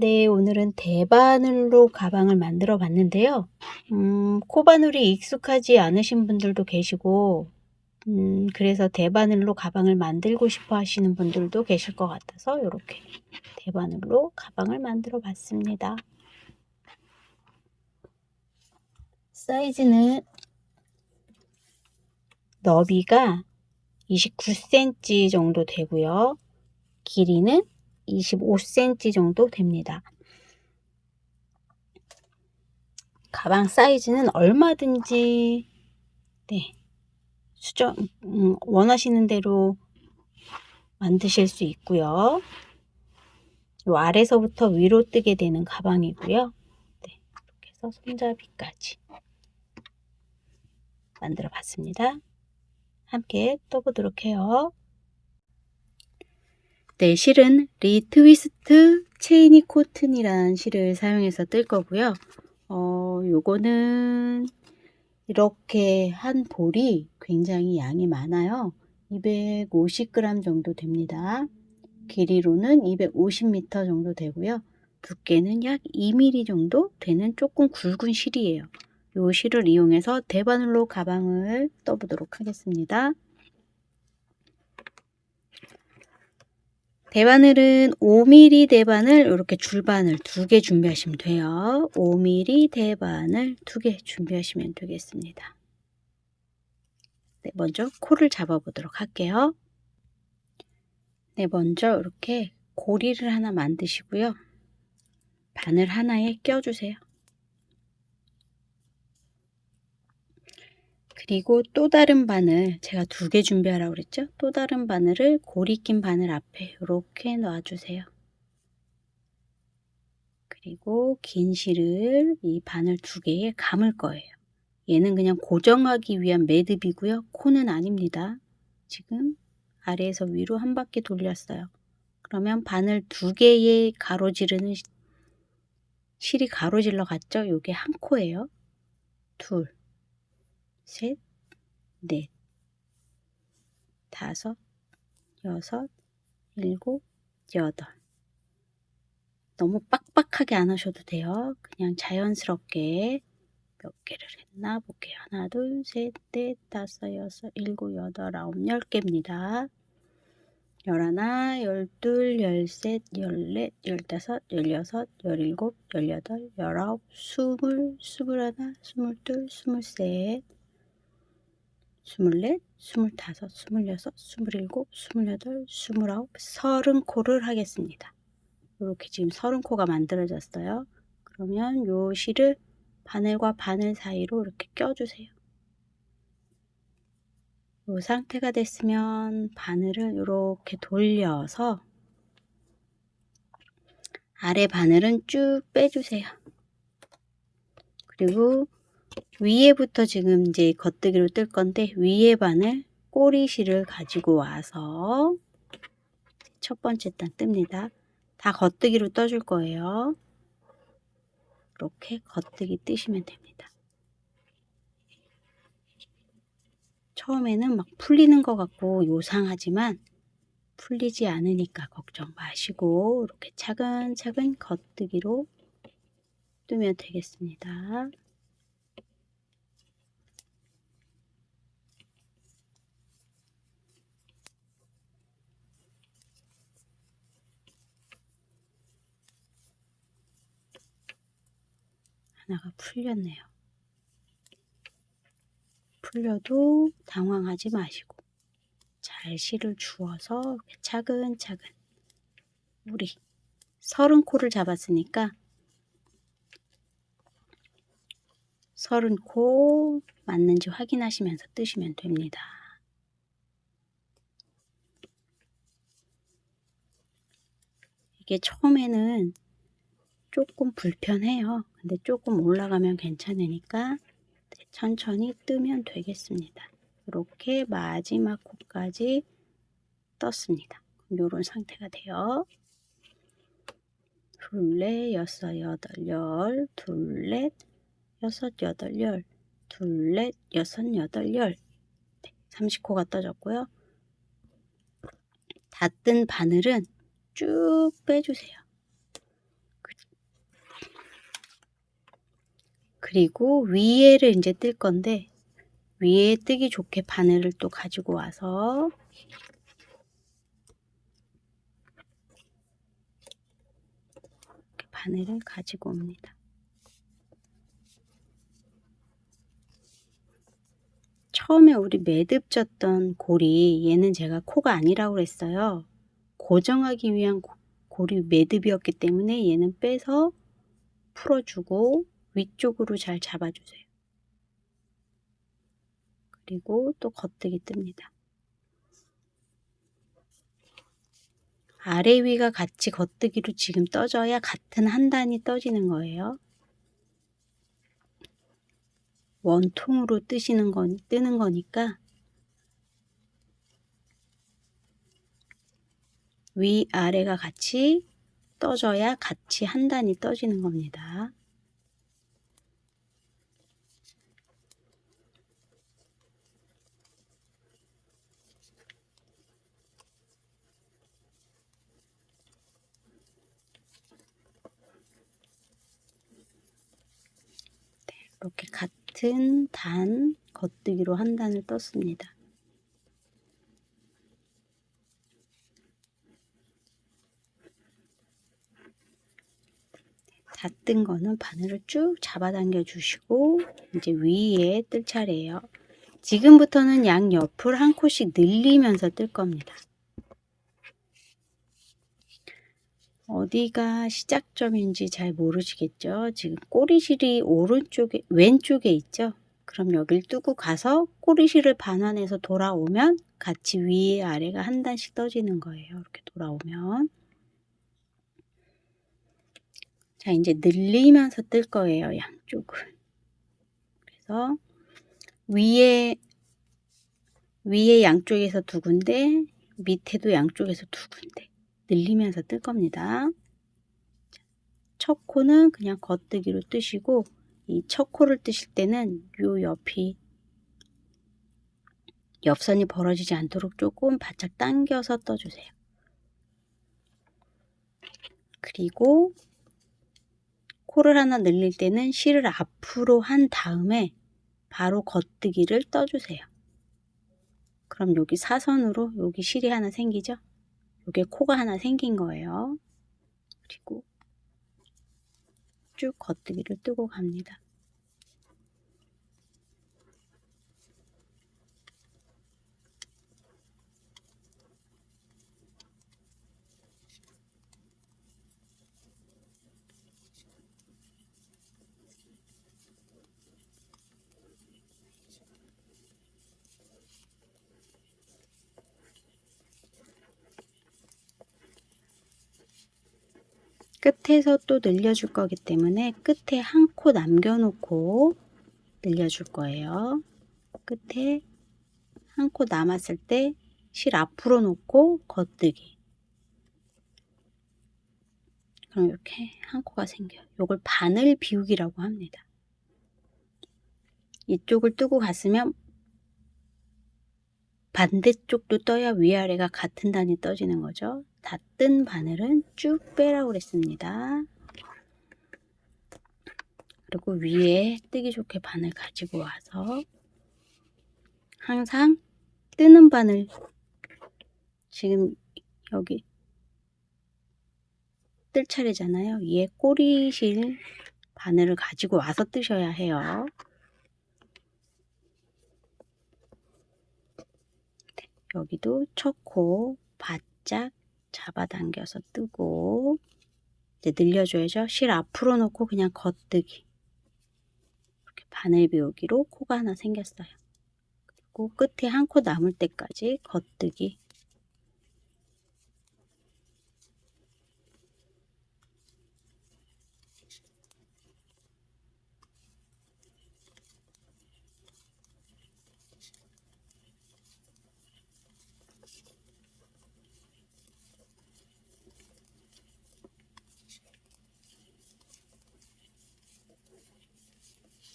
네, 오늘은 대바늘로 가방을 만들어 봤는데요. 코바늘이 익숙하지 않으신 분들도 계시고, 그래서 대바늘로 가방을 만들고 싶어 하시는 분들도 계실 것 같아서 이렇게 대바늘로 가방을 만들어 봤습니다. 사이즈는 너비가 29cm 정도 되고요. 길이는 25cm 정도 됩니다. 가방 사이즈는 얼마든지 원하시는 대로 만드실 수 있고요. 요 아래서부터 위로 뜨게 되는 가방이고요. 이렇게 해서 손잡이까지 만들어 봤습니다. 함께 떠보도록 해요. 네, 실은 리트위스트 체이니 코튼이라는 실을 사용해서 뜰 거고요. 요거는 이렇게 한 볼이 굉장히 양이 많아요. 250g 정도 됩니다. 길이로는 250m 정도 되고요. 두께는 약 2mm 정도 되는 조금 굵은 실이에요. 이 실을 이용해서 대바늘로 가방을 떠보도록 하겠습니다. 대바늘은 5mm 대바늘 이렇게 줄바늘 2개 준비하시면 돼요. 5mm 대바늘 2개 준비하시면 되겠습니다. 네, 먼저 코를 잡아 보도록 할게요. 네, 먼저 이렇게 고리를 하나 만드시고요. 바늘 하나에 껴주세요. 그리고 또 다른 바늘, 제가 2개 준비하라고 그랬죠? 또 다른 바늘을 고리 낀 바늘 앞에 이렇게 놔주세요. 그리고 긴 실을 이 바늘 2개에 감을 거예요. 얘는 그냥 고정하기 위한 매듭이고요. 코는 아닙니다. 지금 아래에서 위로 한 바퀴 돌렸어요. 그러면 바늘 2개의 가로지르는 실이 가로질러 갔죠? 요게 한 코예요. 둘, 셋, 넷, 다섯, 여섯, 일곱, 여덟. 너무 빡빡하게 안 하셔도 돼요. 그냥 자연스럽게 몇 개를 했나 볼게요. 하나, 둘, 셋, 넷, 다섯, 여섯, 일곱, 여덟, 아홉, 10개입니다. 11, 12, 13, 14, 15, 16, 17, 18, 19, 20, 21, 22, 23, 24, 25, 26, 27, 28, 29, 30코를 하겠습니다. 이렇게 지금 30코가 만들어졌어요. 그러면 요 실을 바늘과 바늘 사이로 이렇게 껴주세요. 이 상태가 됐으면 바늘을 이렇게 돌려서 아래 바늘은 쭉 빼주세요. 그리고 위에부터 지금 이제 겉뜨기로 뜰 건데 위에 바늘 꼬리실을 가지고 와서 첫 번째 단 뜹니다. 다 겉뜨기로 떠줄 거예요. 이렇게 겉뜨기 뜨시면 됩니다. 처음에는 막 풀리는 것 같고 요상하지만 풀리지 않으니까 걱정 마시고 이렇게 차근차근 겉뜨기로 뜨면 되겠습니다. 하나가 풀렸네요. 풀려도 당황하지 마시고 잘 실을 주어서 이렇게 차근차근 우리 30코를 잡았으니까 30코 맞는지 확인하시면서 뜨시면 됩니다. 이게 처음에는 조금 불편해요. 근데 조금 올라가면 괜찮으니까 천천히 뜨면 되겠습니다. 이렇게 마지막 코까지 떴습니다. 이런 상태가 돼요. 둘, 넷, 여섯, 여덟, 열, 둘, 넷, 여섯, 여덟, 열, 둘, 넷, 여섯, 여덟, 열. 30코가 떠졌고요. 다 뜬 바늘은 쭉 빼주세요. 그리고 위에를 이제 뜰 건데 위에 뜨기 좋게 바늘을 또 가지고 와서 이렇게 바늘을 가지고 옵니다. 처음에 우리 매듭 졌던 고리, 얘는 제가 코가 아니라고 그랬어요. 고정하기 위한 고리 매듭이었기 때문에 얘는 빼서 풀어주고 위쪽으로 잘 잡아주세요. 그리고 또 겉뜨기 뜹니다. 아래 위가 같이 겉뜨기로 지금 떠져야 같은 한 단이 떠지는 거예요. 원통으로 뜨는 거니까 위 아래가 같이 떠져야 같이 한 단이 떠지는 겁니다. 이렇게 같은 단 겉뜨기로 한 단을 떴습니다. 다 뜬 거는 바늘을 쭉 잡아당겨 주시고 이제 위에 뜰 차례예요. 지금부터는 양 옆을 한 코씩 늘리면서 뜰 겁니다. 어디가 시작점인지 잘 모르시겠죠? 지금 꼬리실이 왼쪽에 있죠? 그럼 여길 뚜고 가서 꼬리실을 반환해서 돌아오면 같이 위에 아래가 한 단씩 떠지는 거예요. 이렇게 돌아오면. 자, 이제 늘리면서 뜰 거예요. 양쪽을. 그래서 위에 양쪽에서 두 군데, 밑에도 양쪽에서 두 군데 늘리면서 뜰 겁니다. 첫 코는 그냥 겉뜨기로 뜨시고 이 첫 코를 뜨실 때는 요 옆선이 벌어지지 않도록 조금 바짝 당겨서 떠주세요. 그리고 코를 하나 늘릴 때는 실을 앞으로 한 다음에 바로 겉뜨기를 떠주세요. 그럼 여기 사선으로 여기 실이 하나 생기죠? 여기 코가 하나 생긴 거예요. 그리고 쭉 겉뜨기를 뜨고 갑니다. 끝에서 또 늘려줄 거기 때문에 끝에 한 코 남겨놓고 늘려줄 거예요. 끝에 한 코 남았을 때 실 앞으로 놓고 겉뜨기. 그럼 이렇게 한 코가 생겨요. 이걸 바늘 비우기라고 합니다. 이쪽을 뜨고 갔으면 반대쪽도 떠야 위아래가 같은 단이 떠지는 거죠. 다 뜬 바늘은 쭉 빼라고 그랬습니다. 그리고 위에 뜨기 좋게 바늘 가지고 와서 항상 뜨는 바늘, 지금 여기 뜰 차례잖아요. 위에 꼬리실 바늘을 가지고 와서 뜨셔야 해요. 여기도 첫 코 바짝 잡아당겨서 뜨고 이제 늘려줘야죠. 실 앞으로 놓고 그냥 겉뜨기. 이렇게 바늘 비우기로 코가 하나 생겼어요. 그리고 끝에 한 코 남을 때까지 겉뜨기.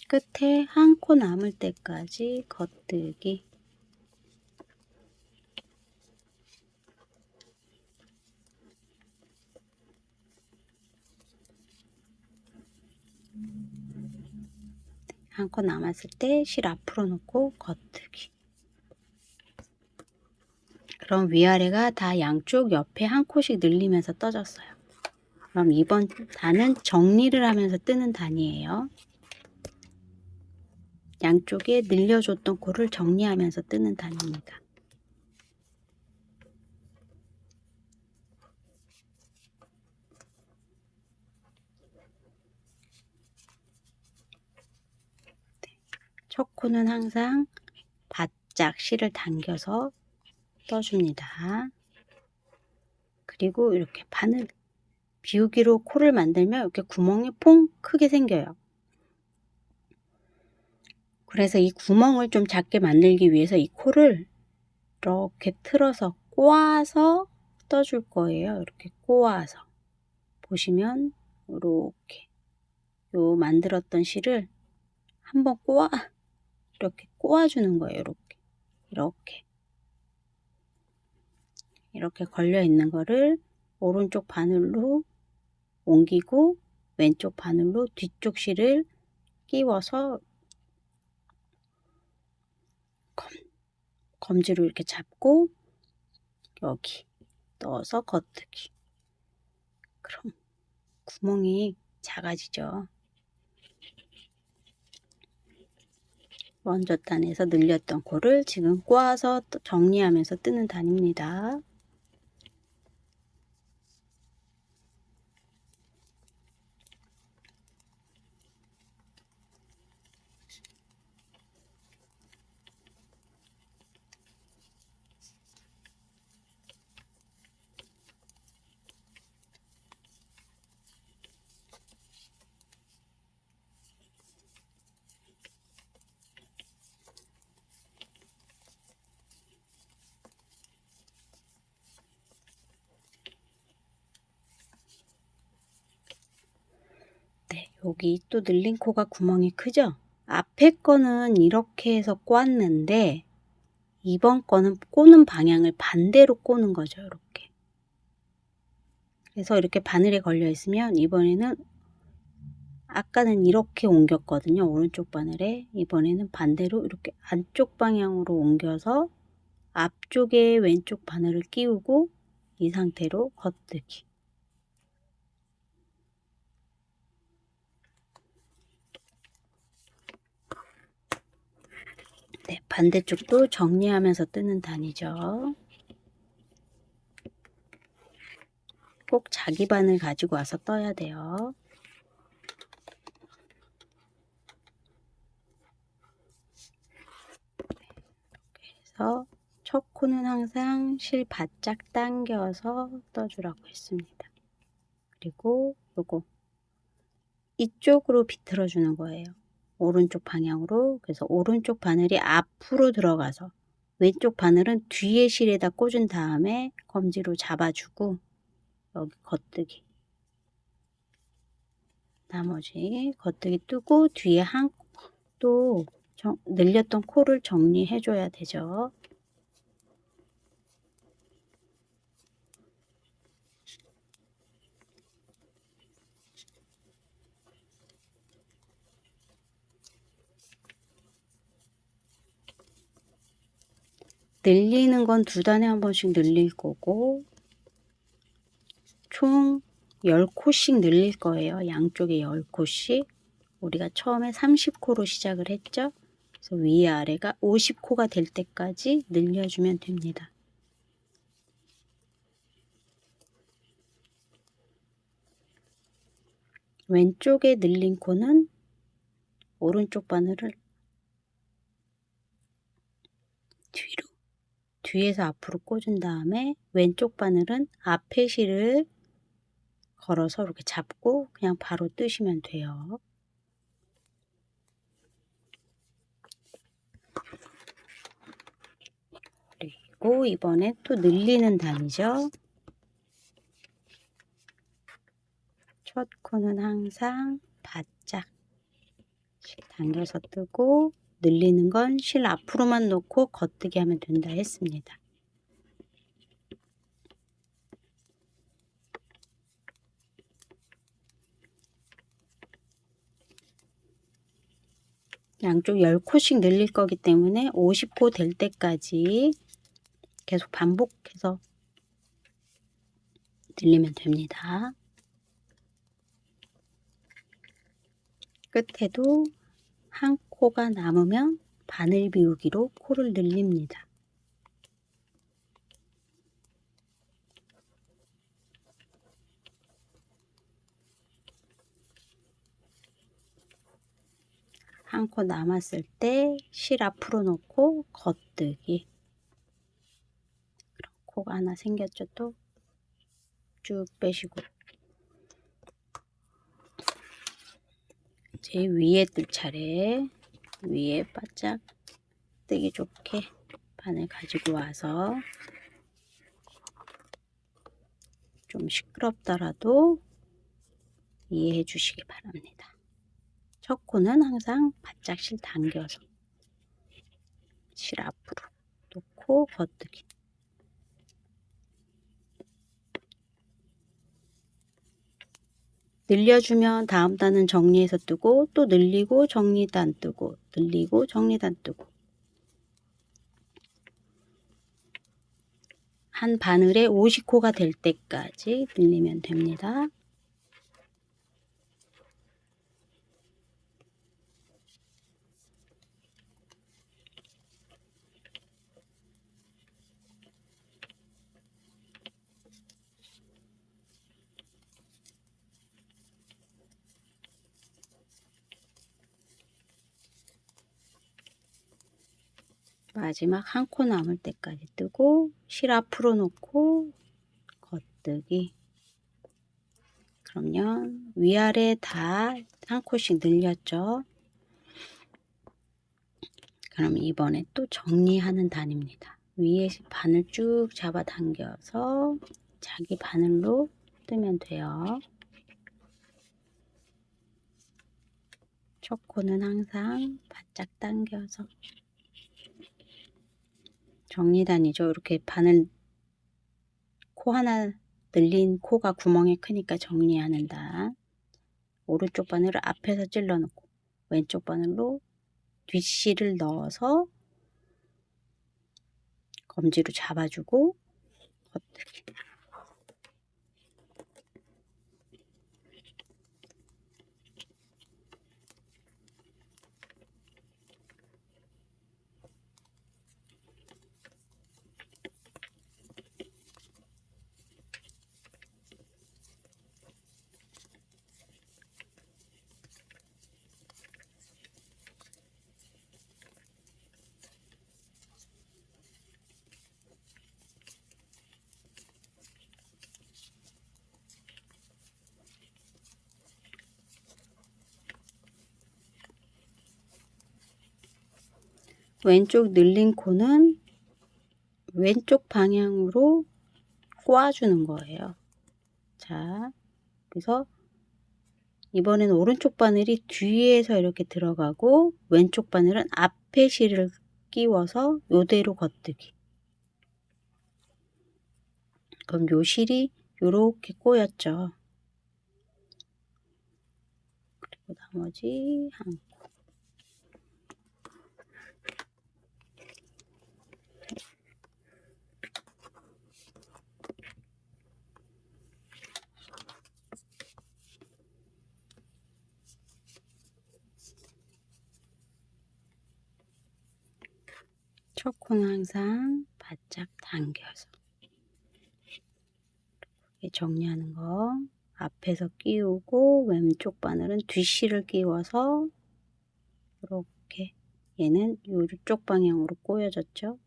끝에 한 코 남을 때까지 겉뜨기. 한 코 남았을 때 실 앞으로 놓고 겉뜨기. 그럼 위아래가 다 양쪽 옆에 한 코씩 늘리면서 떠졌어요. 그럼 이번 단은 정리를 하면서 뜨는 단이에요. 양쪽에 늘려줬던 코를 정리하면서 뜨는 단입니다. 첫 코는 항상 바짝 실을 당겨서 떠줍니다. 그리고 이렇게 바늘 비우기로 코를 만들면 이렇게 구멍이 퐁 크게 생겨요. 그래서 이 구멍을 좀 작게 만들기 위해서 이 코를 이렇게 틀어서 꼬아서 떠줄 거예요. 이렇게 꼬아서 보시면 이렇게 요 만들었던 실을 한번 이렇게 꼬아주는 거예요. 이렇게 걸려 있는 거를 오른쪽 바늘로 옮기고 왼쪽 바늘로 뒤쪽 실을 끼워서 검지로 이렇게 잡고 여기 넣어서 겉뜨기. 그럼 구멍이 작아지죠. 먼저 단에서 늘렸던 코를 지금 꼬아서 정리하면서 뜨는 단입니다. 네, 여기 또 늘린 코가 구멍이 크죠? 앞에 거는 이렇게 해서 꼬았는데 이번 거는 꼬는 방향을 반대로 꼬는 거죠. 이렇게. 그래서 이렇게 바늘에 걸려 있으면 이번에는 아까는 이렇게 옮겼거든요. 오른쪽 바늘에. 이번에는 반대로 이렇게 안쪽 방향으로 옮겨서 앞쪽에 왼쪽 바늘을 끼우고 이 상태로 겉뜨기. 네, 반대쪽도 정리하면서 뜨는 단이죠. 꼭 자기 바늘 가지고 와서 떠야 돼요. 그래서 첫 코는 항상 실 바짝 당겨서 떠주라고 했습니다. 그리고 요거 이쪽으로 비틀어 주는 거예요. 오른쪽 방향으로. 그래서 오른쪽 바늘이 앞으로 들어가서 왼쪽 바늘은 뒤에 실에다 꽂은 다음에 검지로 잡아주고 여기 겉뜨기. 나머지 겉뜨기 뜨고 뒤에 또 늘렸던 코를 정리해 줘야 되죠. 늘리는 건 두 단에 한 번씩 늘릴 거고 총 10코씩 늘릴 거예요. 양쪽에 10코씩. 우리가 처음에 30코로 시작을 했죠. 그래서 위아래가 50코가 될 때까지 늘려주면 됩니다. 왼쪽에 늘린 코는 오른쪽 바늘을 뒤에서 앞으로 꽂은 다음에 왼쪽 바늘은 앞에 실을 걸어서 이렇게 잡고 그냥 바로 뜨시면 돼요. 그리고 이번에 또 늘리는 단이죠. 첫 코는 항상 바짝 실 당겨서 뜨고 늘리는 건 실 앞으로만 놓고 겉뜨기 하면 된다 했습니다. 양쪽 10코씩 늘릴 거기 때문에 50코 될 때까지 계속 반복해서 늘리면 됩니다. 끝에도 한 코가 남으면 바늘 비우기로 코를 늘립니다. 한 코 남았을 때 실 앞으로 놓고 겉뜨기. 그럼 코가 하나 생겼죠. 또 쭉 빼시고 이제 위에 뜰 차례. 위에 바짝 뜨기 좋게 바늘 가지고 와서 좀 시끄럽더라도 이해해 주시기 바랍니다. 첫 코는 항상 바짝 실 당겨서 실 앞으로 놓고 겉뜨기. 늘려주면 다음 단은 정리해서 뜨고 또 늘리고 정리단 뜨고 늘리고 정리단 뜨고 한 바늘에 50코가 될 때까지 늘리면 됩니다. 마지막 한 코 남을 때까지 뜨고 실 앞으로 놓고 겉뜨기. 그러면 위아래 다 한 코씩 늘렸죠. 그럼 이번에 또 정리하는 단입니다. 위에 바늘 쭉 잡아 당겨서 자기 바늘로 뜨면 돼요. 첫 코는 항상 바짝 당겨서 정리단이죠. 이렇게 바늘 코 하나 늘린 코가 구멍이 크니까 정리하는 단. 오른쪽 바늘을 앞에서 찔러 놓고 왼쪽 바늘로 뒷실을 넣어서 검지로 잡아주고 겉뜨기. 왼쪽 늘린 코는 왼쪽 방향으로 꼬아주는 거예요. 자, 그래서 이번에는 오른쪽 바늘이 뒤에서 이렇게 들어가고 왼쪽 바늘은 앞에 실을 끼워서 요대로 겉뜨기. 그럼 요 실이 요렇게 꼬였죠. 그리고 나머지 한 코. 첫 코는 항상 바짝 당겨서 정리하는 거. 앞에서 끼우고 왼쪽 바늘은 뒷실을 끼워서 이렇게 얘는 이쪽 방향으로 꼬여졌죠.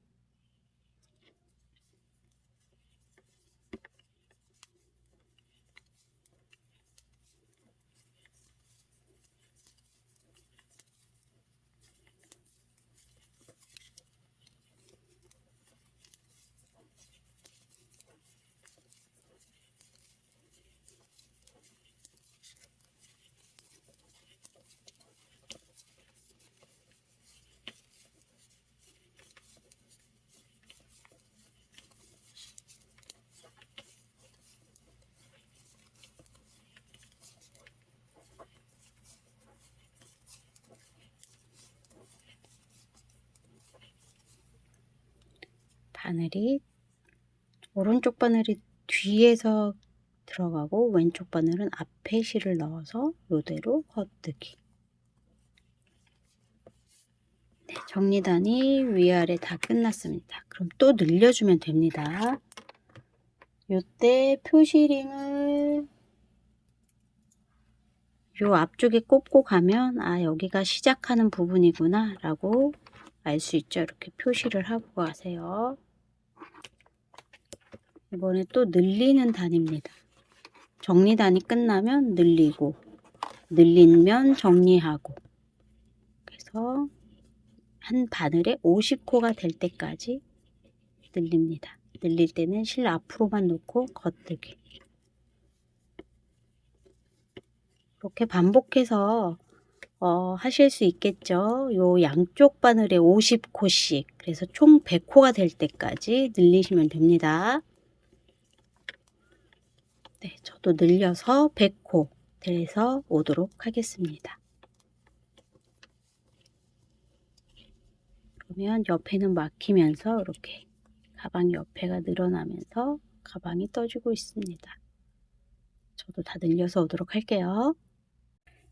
바늘이 오른쪽 바늘이 뒤에서 들어가고 왼쪽 바늘은 앞에 실을 넣어서 이대로 헛뜨기. 네, 정리단이 위아래 다 끝났습니다. 그럼 또 늘려주면 됩니다. 요때 표시링을 요 앞쪽에 꼽고 가면 아, 여기가 시작하는 부분이구나 라고 알 수 있죠. 이렇게 표시를 하고 가세요. 이번에 또 늘리는 단입니다. 정리단이 끝나면 늘리고, 늘리면 정리하고. 그래서 한 바늘에 50코가 될 때까지 늘립니다. 늘릴 때는 실 앞으로만 놓고 겉뜨기. 이렇게 반복해서 하실 수 있겠죠. 요 양쪽 바늘에 50코씩, 그래서 총 100코가 될 때까지 늘리시면 됩니다. 네, 저도 늘려서 100코 돼서 오도록 하겠습니다. 그러면 옆에는 막히면서 이렇게 가방 옆에가 늘어나면서 가방이 떠지고 있습니다. 저도 다 늘려서 오도록 할게요.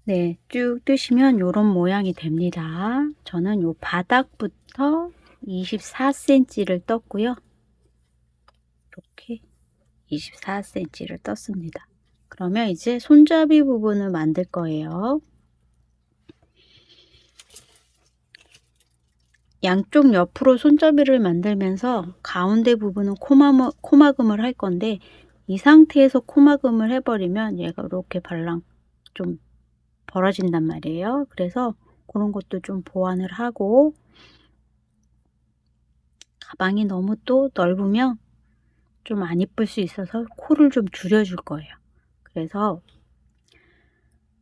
네, 쭉 뜨시면 이런 모양이 됩니다. 저는 요 바닥부터 24cm를 떴고요. 이렇게 24cm를 떴습니다. 그러면 이제 손잡이 부분을 만들 거예요. 양쪽 옆으로 손잡이를 만들면서 가운데 부분은 코막음을 할 건데 이 상태에서 코막음을 해버리면 얘가 이렇게 발랑 좀 벌어진단 말이에요. 그래서 그런 것도 좀 보완을 하고, 가방이 너무 또 넓으면 좀 안 이쁠 수 있어서 코를 좀 줄여줄 거예요. 그래서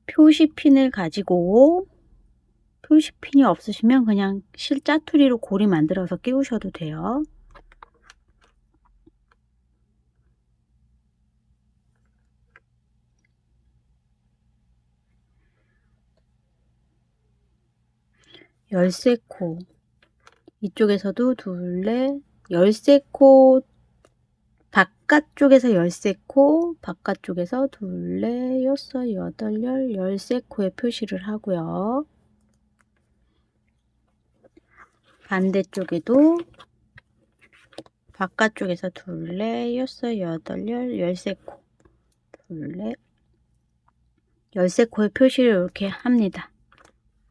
표시핀을 가지고, 표시핀이 없으시면 그냥 실 짜투리로 고리 만들어서 끼우셔도 돼요. 열세 코, 이쪽에서도 둘레, 13코, 바깥쪽에서 13코, 바깥쪽에서 둘레, 여섯, 여덟, 13코의 표시를 하고요. 반대쪽에도 바깥쪽에서 둘레, 여섯, 여덟, 13코, 둘레, 13코의 표시를 이렇게 합니다.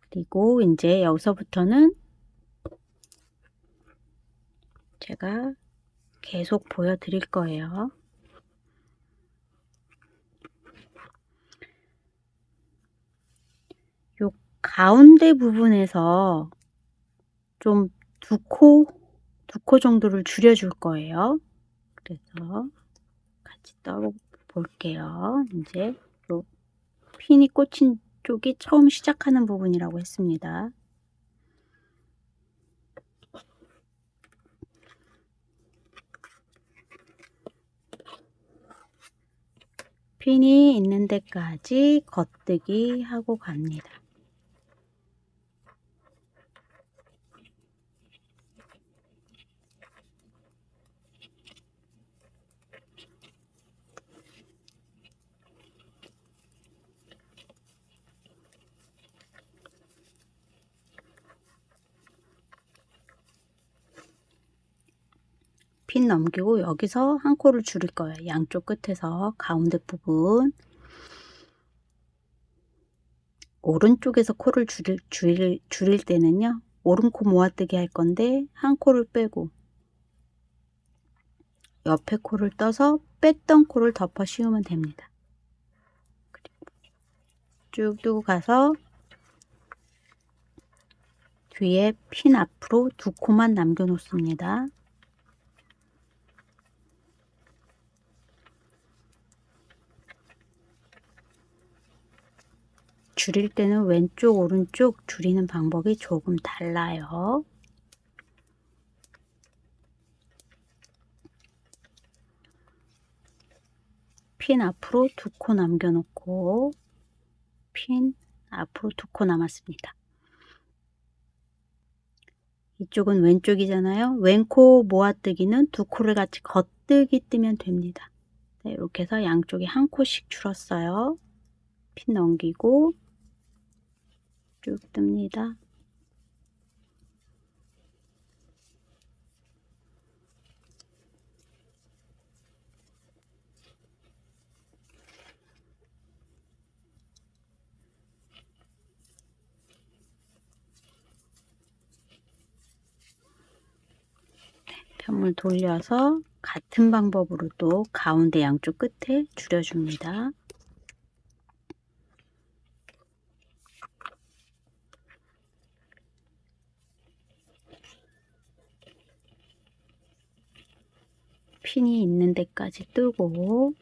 그리고 이제 여기서부터는 제가 계속 보여드릴 거예요. 요 가운데 부분에서 좀 두 코 정도를 줄여줄 거예요. 그래서 같이 떠 볼게요. 이제 요 핀이 꽂힌 쪽이 처음 시작하는 부분이라고 했습니다. 핀이 있는 데까지 겉뜨기 하고 갑니다. 핀 넘기고 여기서 한 코를 줄일 거예요. 양쪽 끝에서 가운데 부분. 오른쪽에서 코를 줄일 때는요, 오른코 모아뜨기 할 건데 한 코를 빼고 옆에 코를 떠서 뺐던 코를 덮어 씌우면 됩니다. 쭉 두고 가서 뒤에 핀 앞으로 두 코만 남겨 놓습니다. 줄일 때는 왼쪽 오른쪽 줄이는 방법이 조금 달라요. 핀 앞으로 두 코 남겨 놓고 핀 앞으로 두 코 남았습니다. 이쪽은 왼쪽이잖아요. 왼코 모아뜨기는 두 코를 같이 겉뜨기 뜨면 됩니다. 네, 이렇게 해서 양쪽에 한 코씩 줄었어요. 핀 넘기고 쭉 뜹니다. 편물 돌려서 같은 방법으로 또 가운데 양쪽 끝에 줄여줍니다. 핀이 있는 데까지 뜨고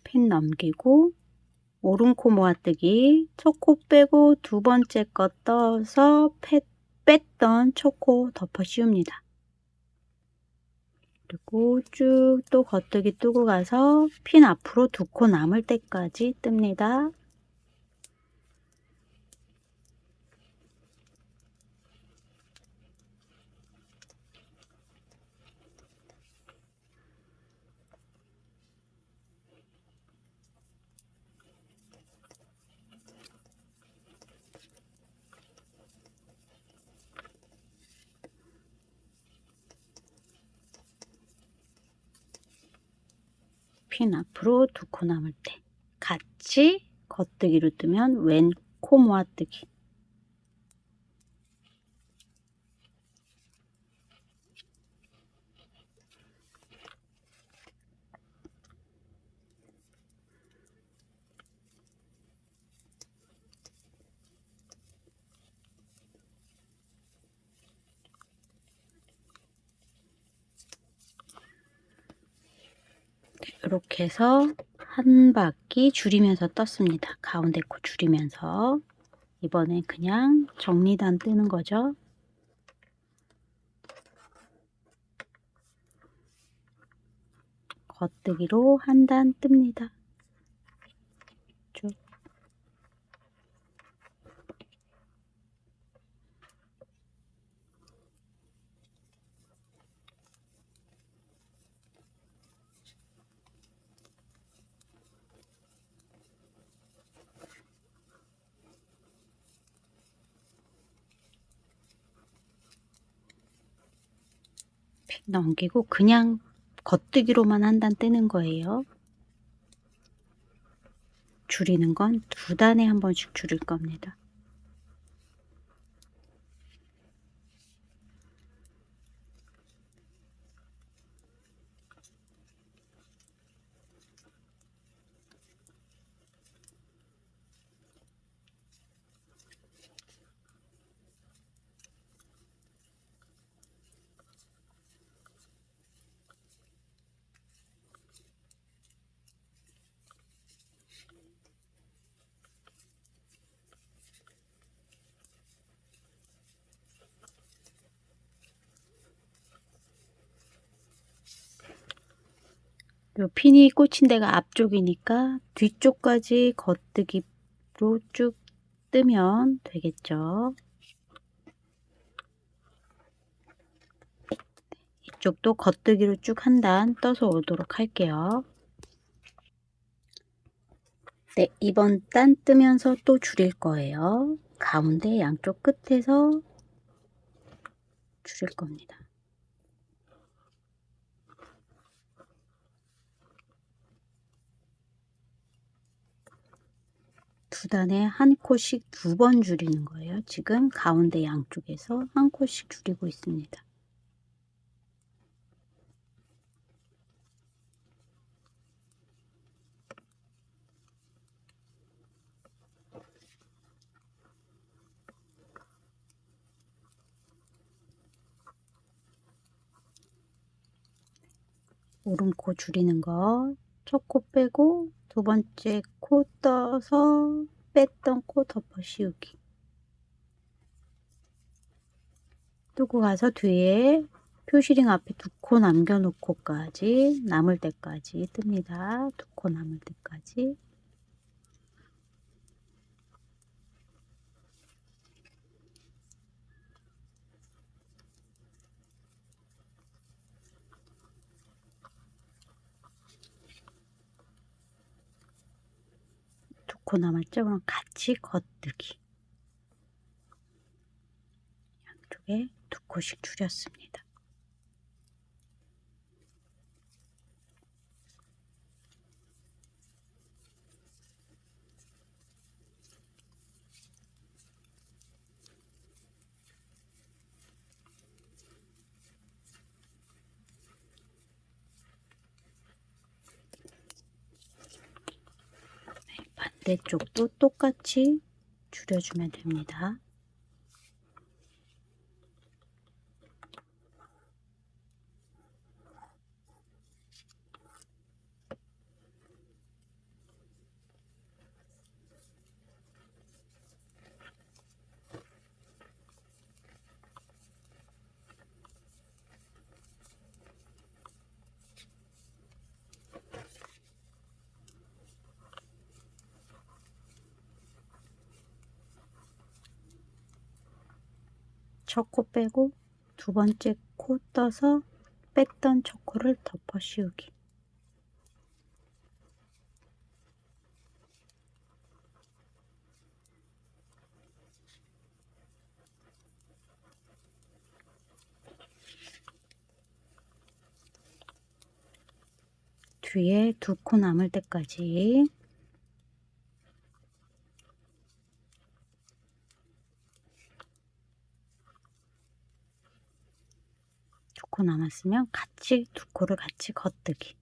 핀 넘기고 오른코 모아뜨기 첫 코 빼고 두 번째 거 떠서 뺐던 첫 코 덮어 씌웁니다. 그리고 쭉 또 겉뜨기 뜨고 가서 핀 앞으로 두 코 남을 때까지 뜹니다. 핀 앞으로 두 코 남을 때 같이 겉뜨기로 뜨면 왼 코 모아뜨기. 이렇게 해서 한 바퀴 줄이면서 떴습니다. 가운데 코 줄이면서. 이번엔 그냥 정리단 뜨는 거죠. 겉뜨기로 한 단 뜹니다. 쭉. 핀 넘기고 그냥 겉뜨기로만 한 단 뜨는 거예요. 줄이는 건 두 단에 한 번씩 줄일 겁니다. 요 핀이 꽂힌 데가 앞쪽이니까 뒤쪽까지 겉뜨기로 쭉 뜨면 되겠죠. 이쪽도 겉뜨기로 쭉 한 단 떠서 오도록 할게요. 네, 이번 단 뜨면서 또 줄일 거예요. 가운데 양쪽 끝에서 줄일 겁니다. 두 단에 한 코씩 두 번 줄이는 거예요. 지금 가운데 양쪽에서 한 코씩 줄이고 있습니다. 오른코 줄이는 거 첫 코 빼고 두 번째 코 떠서 뺐던 코 덮어 씌우기. 뜨고 가서 뒤에 표시링 앞에 2코 남겨놓고까지 남을 때까지 뜹니다. 2코 남을 때까지. 두 코 남았죠? 그럼 같이 겉뜨기. 양쪽에 2코씩 줄였습니다. 반대쪽도 똑같이 줄여주면 됩니다. 첫 코 빼고 두 번째 코 떠서 뺐던 첫 코를 덮어 씌우기. 뒤에 2코 남을 때까지 두 코 남았으면 같이 2코를 같이 겉뜨기.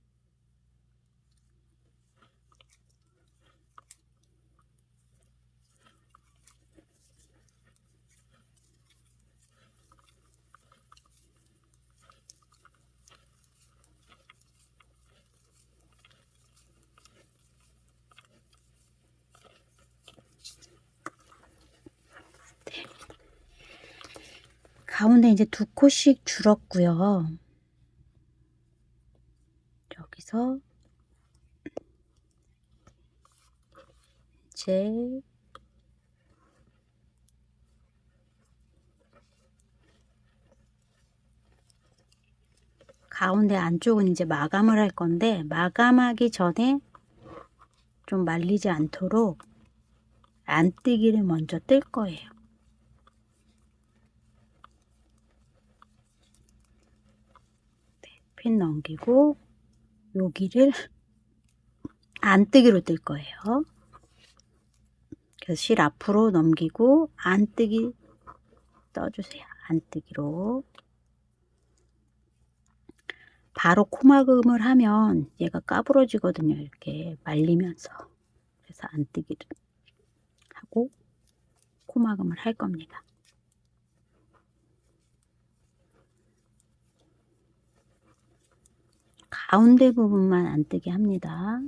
가운데 이제 2코씩 줄었고요. 여기서 이제 가운데 안쪽은 이제 마감을 할 건데, 마감하기 전에 좀 말리지 않도록 안뜨기를 먼저 뜰 거예요. 핀 넘기고 여기를 안뜨기로 뜰 거예요. 그래서 실 앞으로 넘기고 안뜨기 떠주세요. 안뜨기로. 바로 코막음을 하면 얘가 까부러지거든요. 이렇게 말리면서. 그래서 안뜨기를 하고 코막음을 할 겁니다. 가운데 부분만 안뜨기 합니다.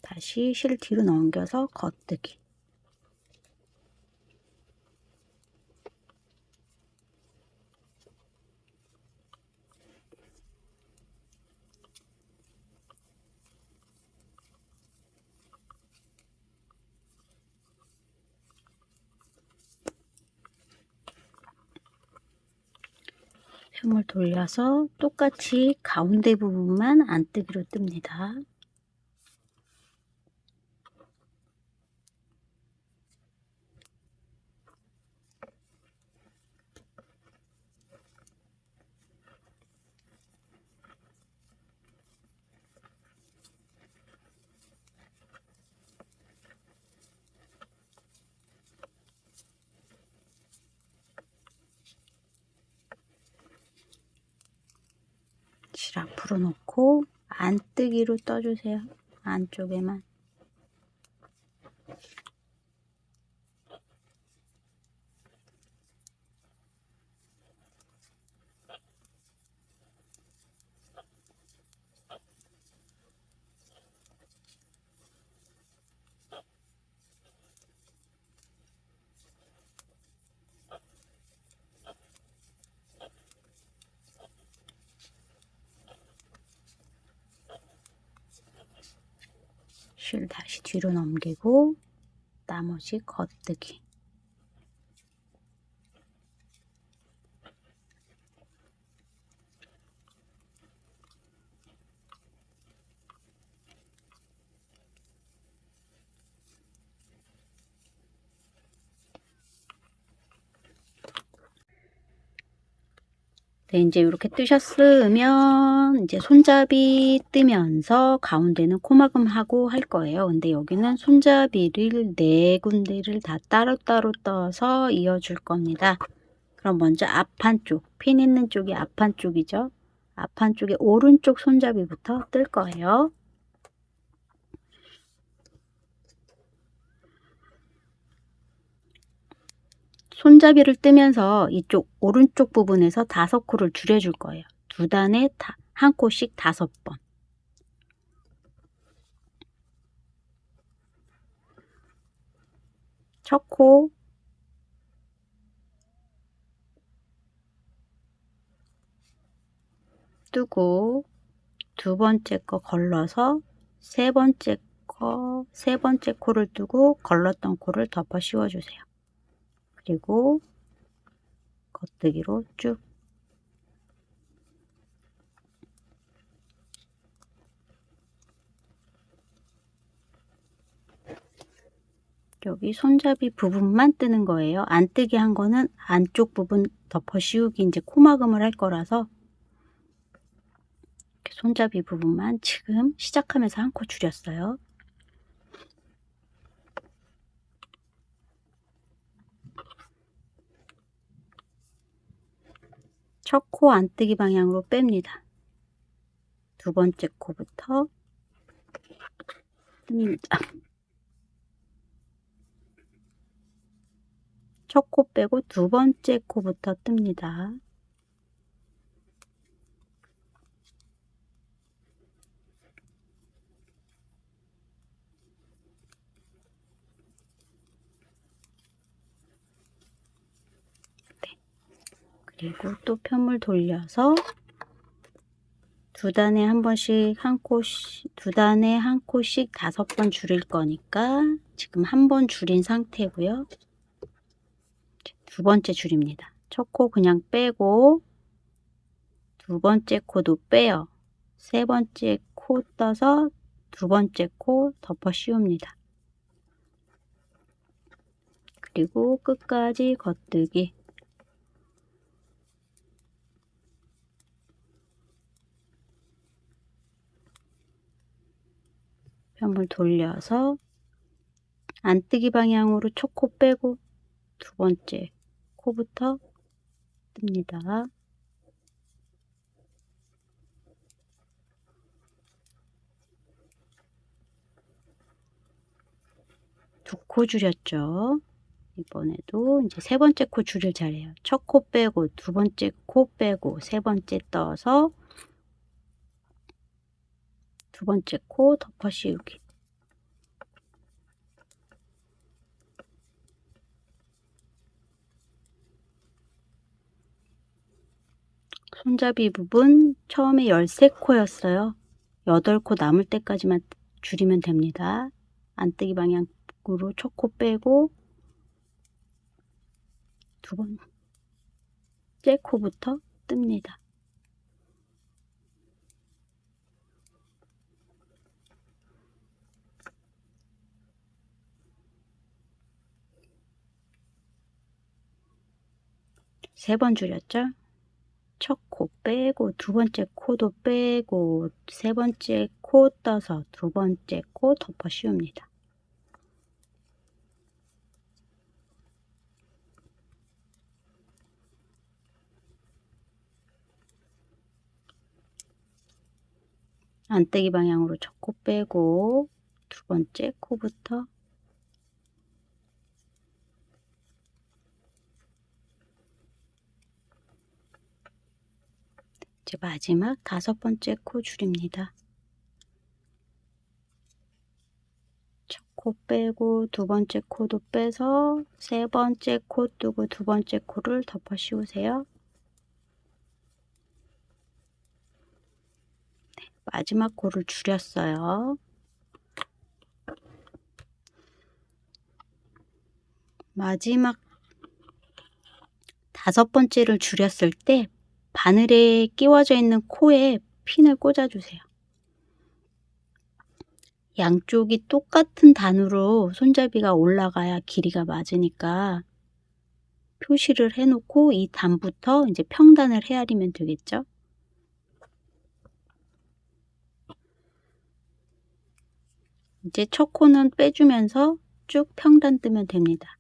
다시 실 뒤로 넘겨서 겉뜨기. 솜을 돌려서 똑같이 가운데 부분만 안뜨기로 뜹니다. 실 앞으로 놓고 안뜨기로 떠주세요. 안쪽에만. 실 다시 뒤로 넘기고 나머지 겉뜨기. 네, 이제 이렇게 뜨셨으면 이제 손잡이 뜨면서 가운데는 코막음하고 할 거예요. 근데 여기는 손잡이를 4군데를 다 따로따로 떠서 이어줄 겁니다. 그럼 먼저 앞한쪽, 핀 있는 쪽이 앞한쪽이죠. 앞한쪽에 오른쪽 손잡이부터 뜰 거예요. 손잡이를 뜨면서 이쪽 오른쪽 부분에서 5코를 줄여줄 거예요. 2단에 한 코씩 5번. 첫 코, 뜨고 두 번째 거 걸러서 세 번째 코를 뜨고 걸렀던 코를 덮어 씌워주세요. 그리고 겉뜨기로 쭉. 여기 손잡이 부분만 뜨는 거예요. 안 뜨게 한 거는 안쪽 부분 덮어 씌우기 이제 코막음을 할 거라서 손잡이 부분만 지금 시작하면서 한 코 줄였어요. 첫 코 안뜨기 방향으로 뺍니다. 두 번째 코부터 뜹니다. 첫 코 빼고 두 번째 코부터 뜹니다. 네. 그리고 또 편물 돌려서 두 단에 한 번씩 두 단에 한 코씩 5번 줄일 거니까 지금 한 번 줄인 상태고요. 두 번째 줄입니다. 첫 코 그냥 빼고 두 번째 코도 빼요. 세 번째 코 떠서 두 번째 코 덮어 씌웁니다. 그리고 끝까지 겉뜨기. 편물 돌려서 안뜨기 방향으로 첫 코 빼고 두 번째 코부터 뜹니다. 두 코 줄였죠. 이번에도 이제 세 번째 코 줄일 차례예요. 첫 코 빼고 두 번째 코 빼고 세 번째 떠서 두 번째 코 덮어 씌우기. 손잡이 부분 처음에 13코였어요. 8코 남을 때까지만 줄이면 됩니다. 안뜨기 방향으로 첫 코 빼고 두 번째 코부터 뜹니다. 세 번 줄였죠? 첫 코 빼고 두 번째 코도 빼고 세 번째 코 떠서 두 번째 코 덮어 씌웁니다. 안뜨기 방향으로 첫 코 빼고 두 번째 코부터 이제 마지막 5번째 코 줄입니다. 첫 코 빼고 두 번째 코도 빼서 세 번째 코 뜨고 두 번째 코를 덮어 씌우세요. 네, 마지막 코를 줄였어요. 마지막 5번째를 줄였을 때 바늘에 끼워져 있는 코에 핀을 꽂아주세요. 양쪽이 똑같은 단으로 손잡이가 올라가야 길이가 맞으니까 표시를 해놓고 이 단부터 이제 평단을 헤아리면 되겠죠. 이제 첫 코는 빼주면서 쭉 평단 뜨면 됩니다.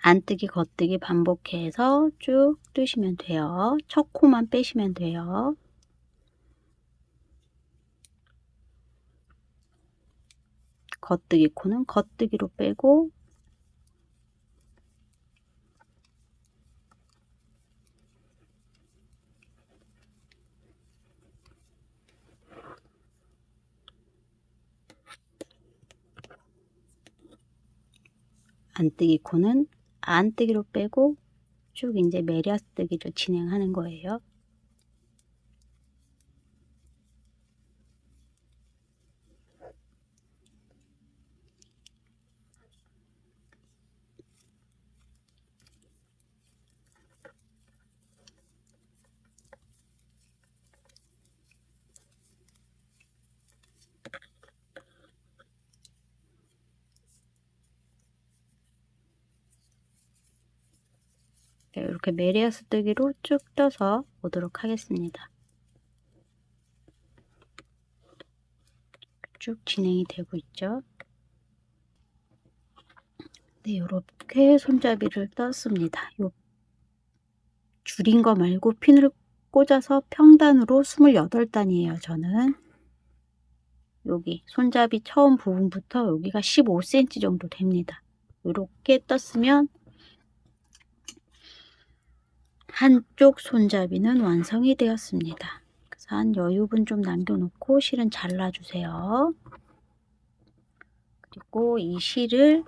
안뜨기 겉뜨기 반복해서 쭉 뜨시면 돼요. 첫 코만 빼시면 돼요. 겉뜨기 코는 겉뜨기로 빼고 안뜨기 코는 안뜨기로 빼고 쭉 이제 메리아스 뜨기를 진행하는 거예요. 네, 이렇게 메리아스 뜨기로 쭉 떠서 오도록 하겠습니다. 쭉 진행이 되고 있죠. 네, 이렇게 손잡이를 떴습니다. 요 줄인 거 말고 핀을 꽂아서 평단으로 28단이에요. 저는 여기 손잡이 처음 부분부터 여기가 15cm 정도 됩니다. 이렇게 떴으면 한쪽 손잡이는 완성이 되었습니다. 그래서 한 여유분 좀 남겨놓고 실은 잘라주세요. 그리고 이 실을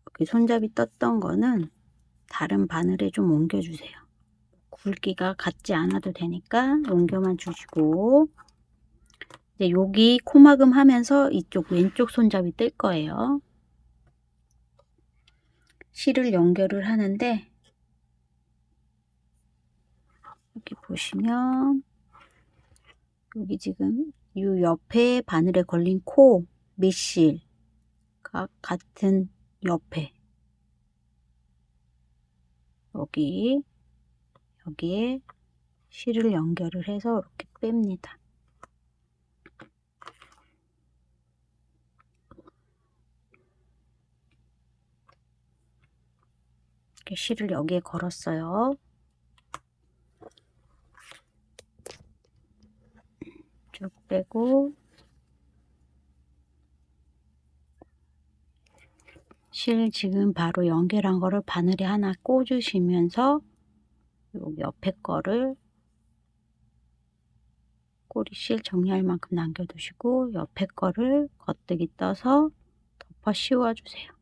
여기 손잡이 떴던 거는 다른 바늘에 좀 옮겨주세요. 굵기가 같지 않아도 되니까 옮겨만 주시고, 이제 여기 코막음 하면서 이쪽 왼쪽 손잡이 뜰 거예요. 실을 연결을 하는데 여기 보시면 여기 지금 이 옆에 바늘에 걸린 코 밑실과 같은 옆에 여기에 실을 연결을 해서 이렇게 뺍니다. 이렇게 실을 여기에 걸었어요. 쭉 빼고 실 지금 바로 연결한 거를 바늘에 하나 꽂으시면서 여기 옆에 거를 꼬리실 정리할 만큼 남겨두시고 옆에 거를 겉뜨기 떠서 덮어 씌워주세요.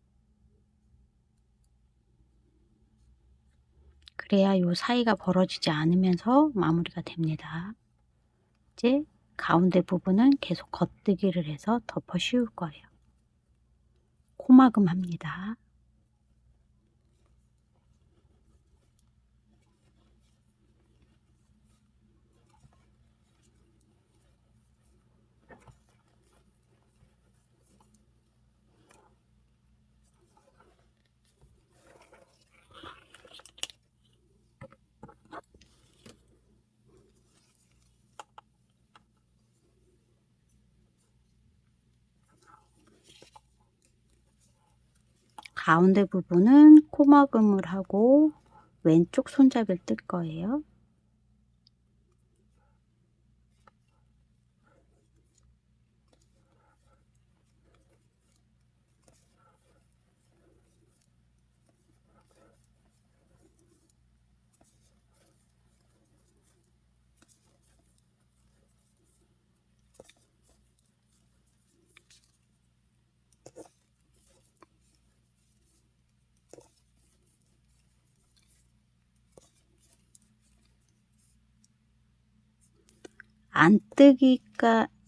그래야 요 사이가 벌어지지 않으면서 마무리가 됩니다. 이제 가운데 부분은 계속 겉뜨기를 해서 덮어 씌울 거예요. 코막음 합니다. 가운데 부분은 코막음을 하고 왼쪽 손잡이를 뜰 거예요.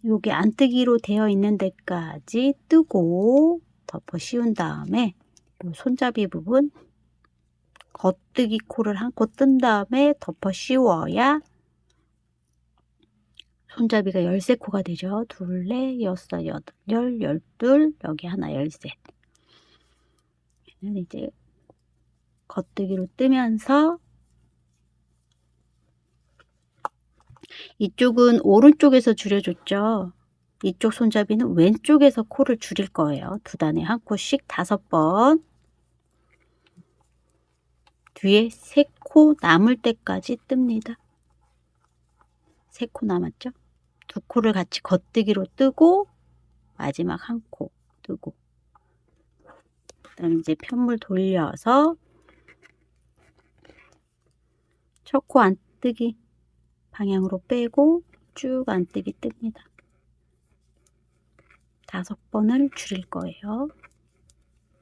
여기 안뜨기로 되어 있는 데까지 뜨고 덮어 씌운 다음에 이 손잡이 부분 겉뜨기 코를 한 코 뜬 다음에 덮어 씌워야 손잡이가 13코가 되죠. 둘, 넷, 여섯, 여덟, 열, 열둘, 여기 하나, 열셋. 얘는 이제 겉뜨기로 뜨면서 이쪽은 오른쪽에서 줄여줬죠. 이쪽 손잡이는 왼쪽에서 코를 줄일 거예요. 두 단에 한 코씩 5번. 뒤에 3코 남을 때까지 뜹니다. 3코 남았죠? 2코를 같이 겉뜨기로 뜨고 마지막 한 코 뜨고 그다음 이제 편물 돌려서 첫 코 안뜨기 방향으로 빼고 쭉 안뜨기 뜹니다. 5번을 줄일 거예요.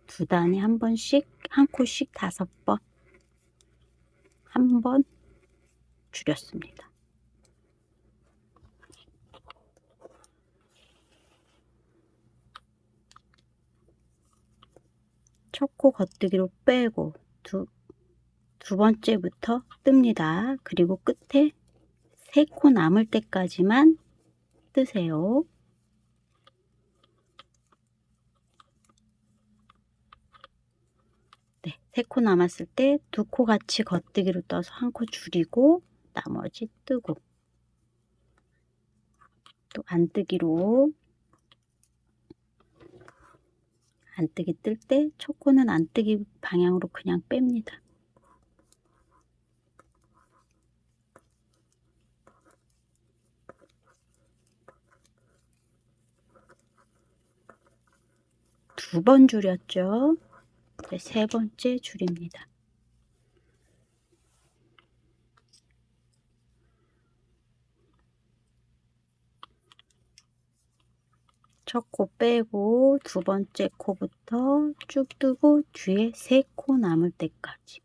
두 단에 한 번씩 한 코씩 5번. 한 번 줄였습니다. 첫 코 겉뜨기로 빼고 두 번째부터 뜹니다. 그리고 끝에 3코 남을 때까지만 뜨세요. 네, 3코 남았을 때 2코 같이 겉뜨기로 떠서 한 코 줄이고 나머지 뜨고 또 안뜨기로 안뜨기 뜰 때 첫 코는 안뜨기 방향으로 그냥 뺍니다. 두 번 줄였죠. 이제 3번째 줄입니다. 첫 코 빼고 두 번째 코부터 쭉 뜨고 뒤에 3코 남을 때까지.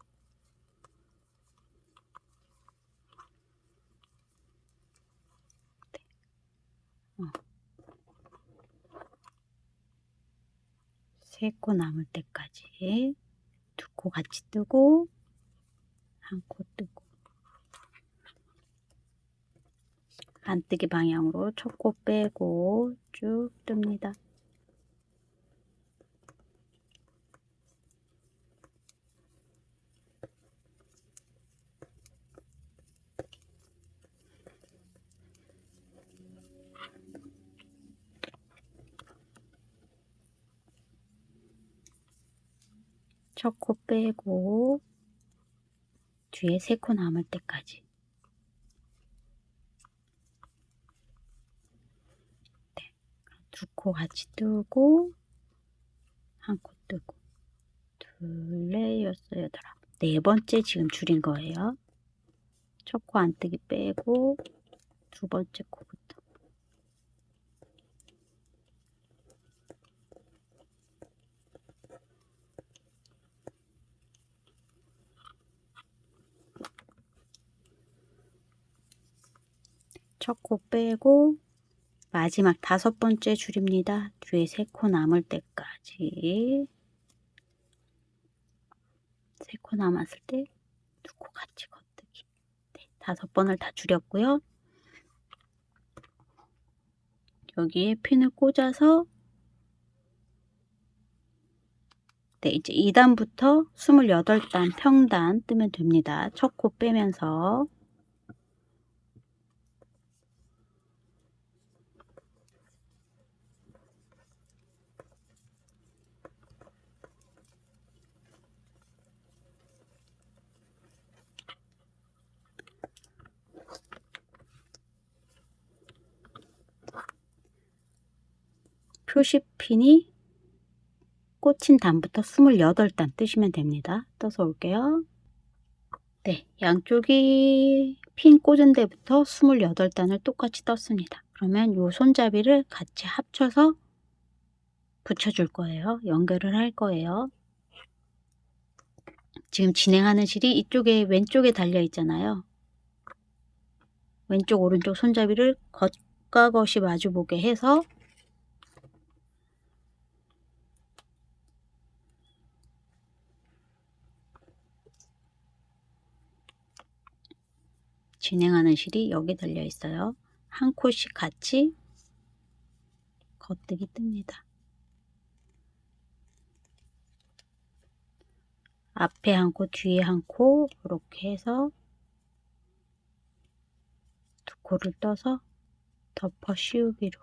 네. 3코 남을 때까지 2코 같이 뜨고 한 코 뜨고 안뜨기 방향으로 첫 코 빼고 쭉 뜹니다. 첫 코 빼고 뒤에 3코 남을 때까지. 네. 2코 같이 뜨고 한 코 뜨고 둘, 넷, 여섯, 여덟, 아홉. 4번째 지금 줄인 거예요. 첫 코 안뜨기 빼고 두 번째 코부터 첫 코 빼고 마지막 5번째 줄입니다. 뒤에 3코 남을 때까지 3코 남았을 때 2코 같이 겉뜨기. 네, 5번을 다 줄였고요. 여기에 핀을 꽂아서 네, 이제 2단부터 28단 평단 뜨면 됩니다. 첫 코 빼면서 표시핀이 꽂힌 단부터 28단 뜨시면 됩니다. 떠서 올게요. 네, 양쪽이 핀 꽂은 데부터 28단을 똑같이 떴습니다. 그러면 이 손잡이를 같이 합쳐서 붙여줄 거예요. 연결을 할 거예요. 지금 진행하는 실이 이쪽에 왼쪽에 달려 있잖아요. 왼쪽 오른쪽 손잡이를 겉과 겉이 마주보게 해서 진행하는 실이 여기 달려 있어요. 한 코씩 같이 겉뜨기 뜹니다. 앞에 한 코, 뒤에 한 코, 이렇게 해서 두 코를 떠서 덮어 씌우기로.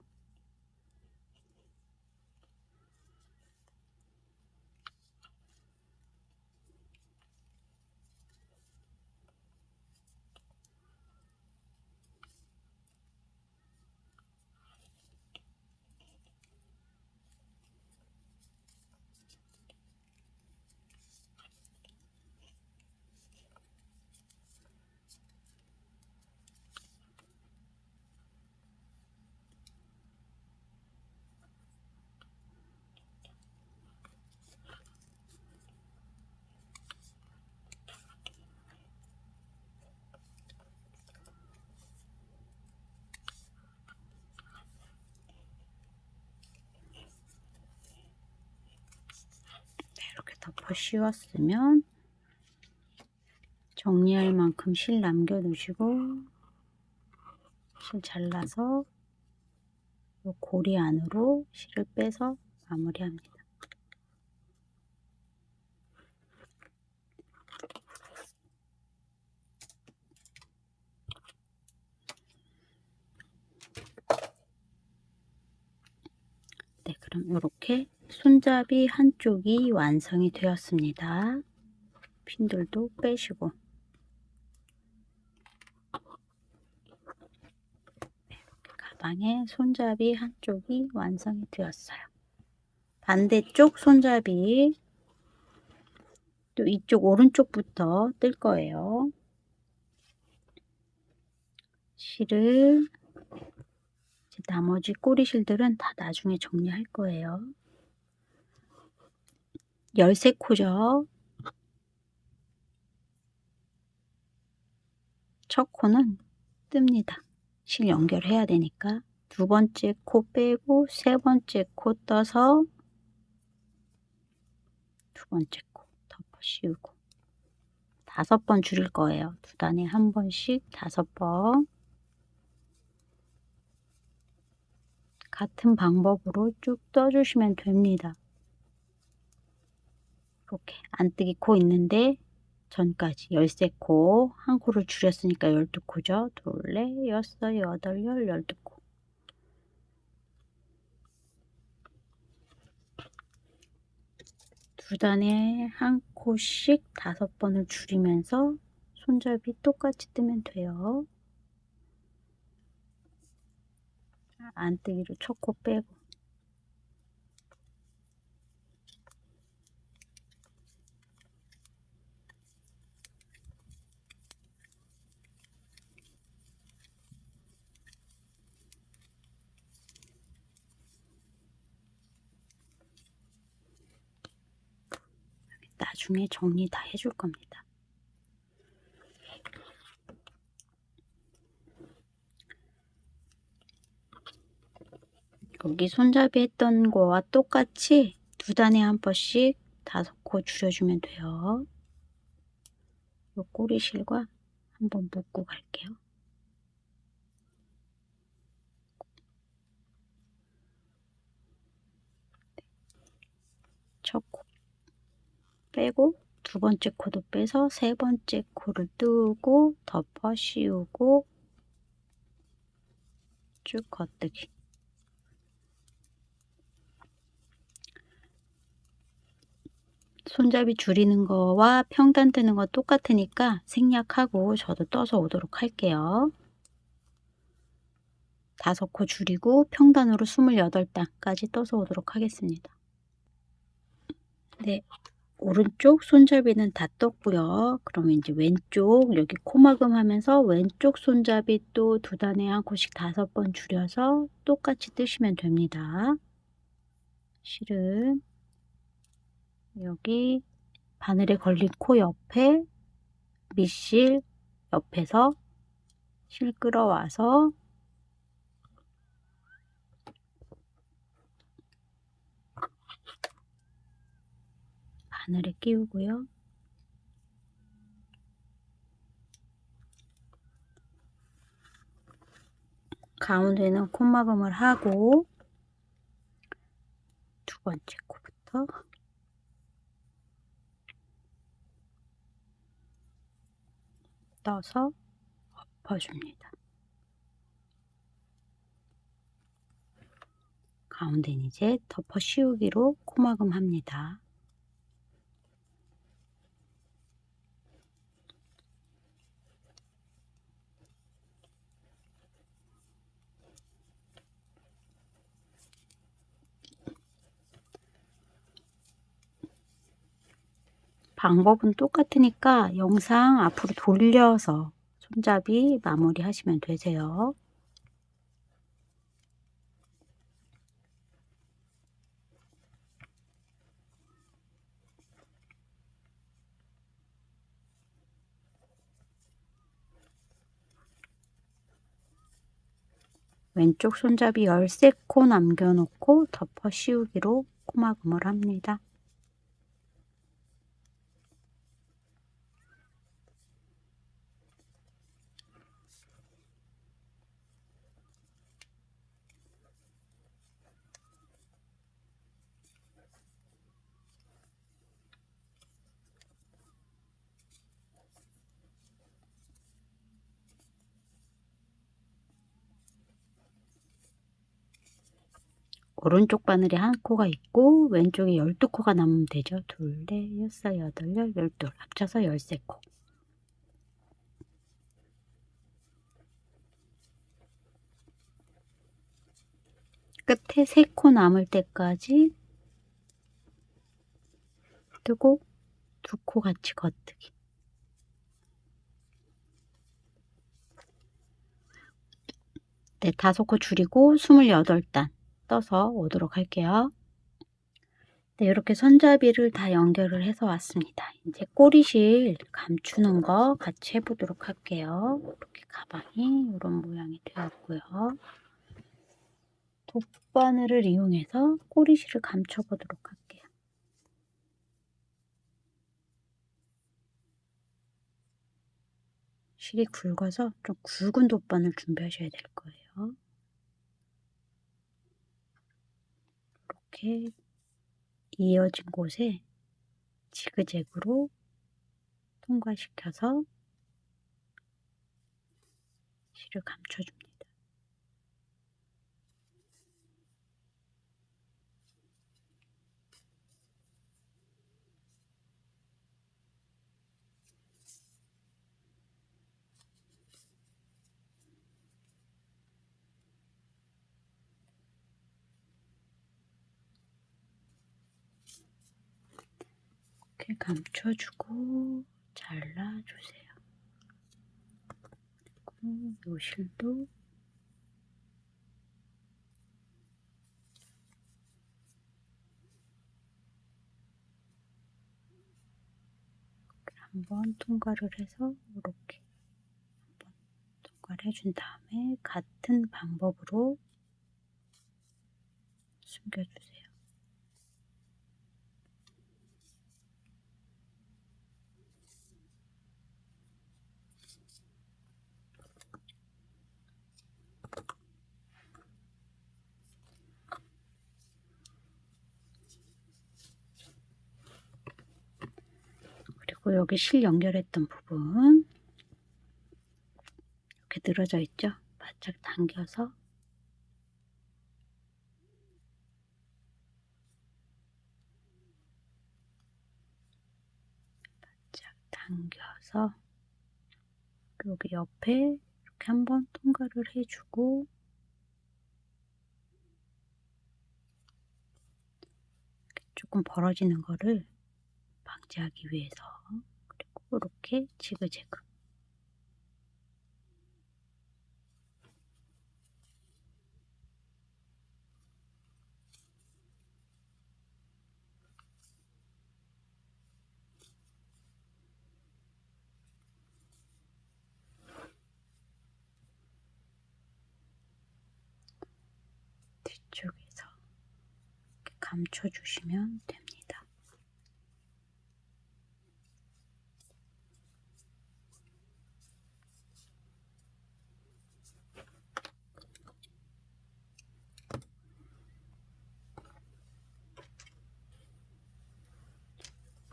이렇게 덮어 씌웠으면 정리할 만큼 실 남겨두시고 실 잘라서 이 고리 안으로 실을 빼서 마무리합니다. 네, 그럼 이렇게 손잡이 한쪽이 완성이 되었습니다. 핀들도 빼시고 가방에 손잡이 한쪽이 완성이 되었어요. 반대쪽 손잡이 또 이쪽 오른쪽부터 뜰 거예요. 실을 이제 나머지 꼬리 실들은 다 나중에 정리할 거예요. 13코죠. 첫 코는 뜹니다. 실 연결해야 되니까 두 번째 코 빼고 세 번째 코 떠서 두 번째 코 덮어 씌우고 5번 줄일 거예요. 두 단에 한 번씩 5번. 같은 방법으로 쭉 떠주시면 됩니다. 이렇게 안뜨기 코 있는데 전까지 13코, 한 코를 줄였으니까 12코죠. 둘, 넷, 여섯, 여덟, 12코. 두 단에 한 코씩 5번을 줄이면서 손잡이 똑같이 뜨면 돼요. 안뜨기로 첫 코 빼고 나중에 정리 다 해줄 겁니다. 여기 손잡이 했던 거와 똑같이 두 단에 한 번씩 5코 줄여주면 돼요. 이 꼬리실과 한번 묶고 갈게요. 첫 코 빼고 두 번째 코도 빼서 세 번째 코를 뜨고 덮어 씌우고 쭉 겉뜨기. 손잡이 줄이는 거와 평단 뜨는 거 똑같으니까 생략하고 저도 떠서 오도록 할게요. 5코 줄이고 평단으로 28단까지 떠서 오도록 하겠습니다. 네, 오른쪽 손잡이는 다 떴고요. 그러면 이제 왼쪽 여기 코막음 하면서 왼쪽 손잡이 또 두 단에 한 코씩 5번 줄여서 똑같이 뜨시면 됩니다. 실은 여기 바늘에 걸린 코 옆에 밑실 옆에서 실 끌어와서 바늘에 끼우고요. 가운데는 콧마금을 하고 두 번째 코부터 떠서 엎어줍니다. 가운데는 이제 덮어 씌우기로 코마금 합니다. 방법은 똑같으니까 영상 앞으로 돌려서 손잡이 마무리 하시면 되세요. 왼쪽 손잡이 13코 남겨놓고 덮어 씌우기로 코마금을 합니다. 오른쪽 바늘에 한 코가 있고 왼쪽에 12코가 남으면 되죠. 둘, 넷, 여섯, 여덟, 열, 열둘 합쳐서 13코. 끝에 3코 남을 때까지 뜨고 2코 같이 겉뜨기. 네, 5코 줄이고 28단 떠서 오도록 할게요. 네, 이렇게 손잡이를 다 연결을 해서 왔습니다. 이제 꼬리실 감추는 거 같이 해보도록 할게요. 이렇게 가방이 이런 모양이 되었고요. 돗바늘을 이용해서 꼬리실을 감춰보도록 할게요. 실이 굵어서 좀 굵은 돗바늘 준비하셔야 될 거예요. 이렇게 이어진 곳에 지그재그로 통과시켜서 실을 감춰줍니다. 이렇게 감춰주고 잘라주세요. 그리고 이 실도 한번 통과를 해서 이렇게 한번 통과를 해준 다음에 같은 방법으로 숨겨주세요. 그리고 여기 실 연결했던 부분 이렇게 늘어져 있죠? 바짝 당겨서 바짝 당겨서 여기 옆에 이렇게 한번 통과를 해주고 조금 벌어지는 거를 방지하기 위해서 그리고 이렇게 지그재그 안쪽에서 이렇게 감춰주시면 됩니다.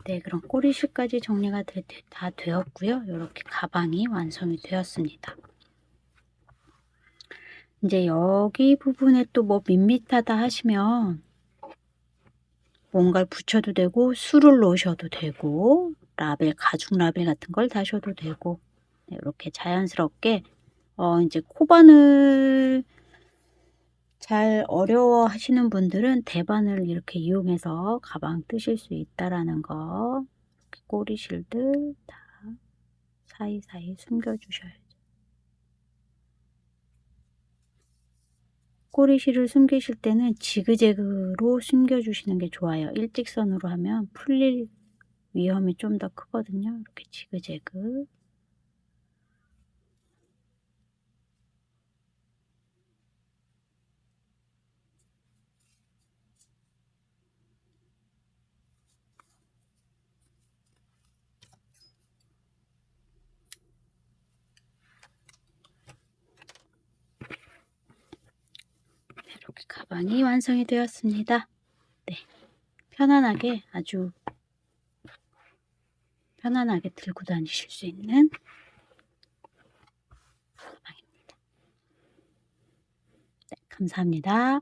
네, 그럼 꼬리실까지 정리가 다 되었고요. 이렇게 가방이 완성이 되었습니다. 이제 여기 부분에 또 뭐 밋밋하다 하시면 뭔가를 붙여도 되고 술을 넣으셔도 되고 라벨, 가죽 라벨 같은 걸 다셔도 되고 네, 이렇게 자연스럽게 이제 코바늘 잘 어려워 하시는 분들은 대바늘 이렇게 이용해서 가방 뜨실 수 있다라는 거. 이렇게 꼬리실들 다 사이사이 숨겨 주셔야죠. 꼬리실을 숨기실 때는 지그재그로 숨겨 주시는 게 좋아요. 일직선으로 하면 풀릴 위험이 좀 더 크거든요. 이렇게 지그재그. 이렇게 가방이 완성이 되었습니다. 네, 편안하게 아주 편안하게 들고 다니실 수 있는 가방입니다. 네, 감사합니다.